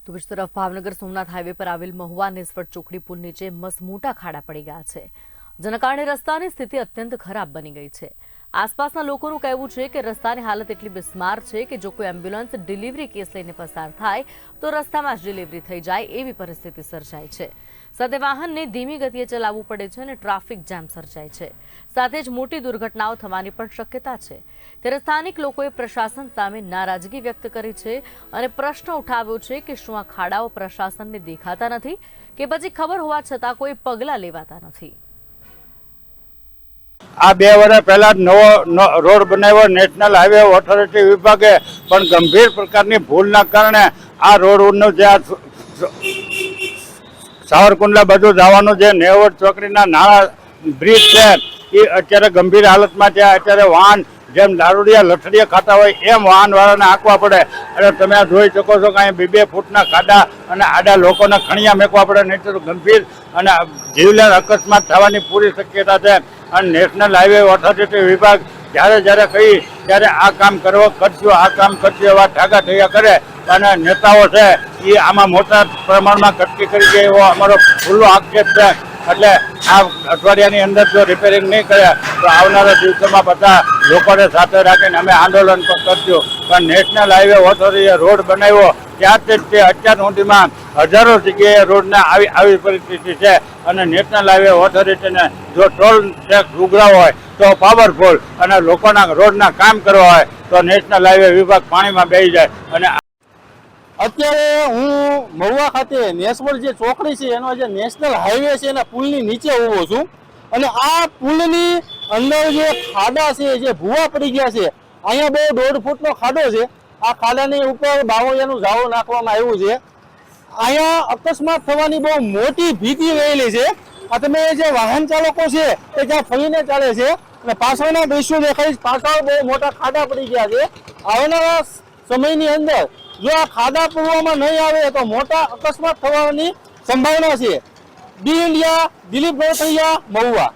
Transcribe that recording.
તો બીજી તરફ ભાવનગર સોમનાથ હાઈવે પર આવેલ મહુવા નેસવડ ચોકડી પુલ નીચે મોટા ખાડા પડી ગયા છે, જેના કારણે રસ્તાની સ્થિતિ અત્યંત ખરાબ બની ગઈ છે। આસપાસના લોકોનું કહેવું છે કે રસ્તાની હાલત એટલી બિસ્માર છે કે જો કોઈ એમ્બ્યુલન્સ ડિલિવરી કેસ લઈને પસાર થાય તો રસ્તામાં જ ડિલિવરી થઈ જાય એવી પરિસ્થિતિ સર્જાય છે। સાથે વાહનને ધીમી ગતિએ ચલાવવું પડે છે અને ટ્રાફિક જામ સર્જાય છે। સાથે જ મોટી દુર્ઘટનાઓ થવાની પણ શક્યતા છે। ત્યારે સ્થાનિક લોકોએ પ્રશાસન સામે નારાજગી વ્યક્ત કરી છે અને પ્રશ્ન ઉઠાવ્યો છે કે શું આ ખાડાઓ પ્રશાસનને દેખાતા નથી કે પછી ખબર હોવા છતાં કોઈ પગલાં લેવાતા નથી। આ 2 વર્ષ પહેલા નવો રોડ બનાવ્યો નેશનલ હાઈવે ઓથોરિટી વિભાગે, પણ ગંભીર પ્રકારની ભૂલના કારણે આ રોડનું જે સાવરકુંડલા બધું જવાનું જે નેવડ ચોકડીના નાળા બ્રિજ છે એ અત્યારે ગંભીર હાલતમાં છે। અત્યારે વાહન જેમ દારૂડિયા લથડિયા ખાતા હોય એમ વાહનવાળાને આંકવા પડે। અને તમે આ જોઈ શકો છો કે અહીંયા 2 ફૂટના ખાડા અને આડા લોકોને ખણિયા મેકવા પડે, નહીં તો ગંભીર અને જીવલેણ અકસ્માત થવાની પૂરી શક્યતા છે। અને નેશનલ હાઈવે ઓથોરિટી વિભાગ જ્યારે કહી ત્યારે આ કામ કરશું આ કામ કરશું એવા ઠાગા ઠૈયા કરે અને નેતાઓ છે એ આમાં મોટા પ્રમાણમાં કટકી કરી દે એવો અમારો ખુલ્લો આક્ષેપ છે। એટલે આ અઠવાડિયાની અંદર જો રિપેરિંગ નહીં કરે તો આવનારા દિવસોમાં બધા લોકોને સાથે રાખીને અમે આંદોલન પણ કરશું। પણ નેશનલ હાઈવે ઓથોરિટીએ રોડ બનાવ્યો ત્યારથી તે અત્યાર સુધીમાં હજારો જગ્યાએ રોડને આવી પરિસ્થિતિ છે। અને નેશનલ હાઈવે ઓથોરિટીને જો ટોલ ટેક્સ ઉઘરાવો હોય તો પાવરફુલ અને લોકોના રોડના કામ કરવા હોય તો નેશનલ હાઈવે વિભાગ પાણીમાં બેસી જાય। અને અત્યારે હું મહુવા ખાતે નેસવડ જે ચોકડી છે એનો જે નેશનલ હાઈવે છે એના પુલની નીચે ઊભો છું અને આ પુલની અંદર જે ખાડા છે જે ભૂવા પડી ગયા છે, અહીંયા બહુ 1.5 ફૂટનો ખાડો છે। આ ખાડાની ઉપર બાવળિયાનું ઝાડું નાખવામાં આવ્યું છે। અહીંયા અકસ્માત થવાની બહુ મોટી ભીતિ રહેલી છે। આ તમે જે વાહન ચાલકો છે એ ત્યાં ફરીને ચાલે છે અને પાછળના દ્રશ્યો દેખાય, પાછળ બહુ મોટા ખાડા પડી ગયા છે। આવનારા સમયની અંદર જો આ ખાડા પૂરવામાં નહીં આવે તો મોટા અકસ્માત થવાની સંભાવના છે। D India, Dilip Gorakhdiya, Mahuva.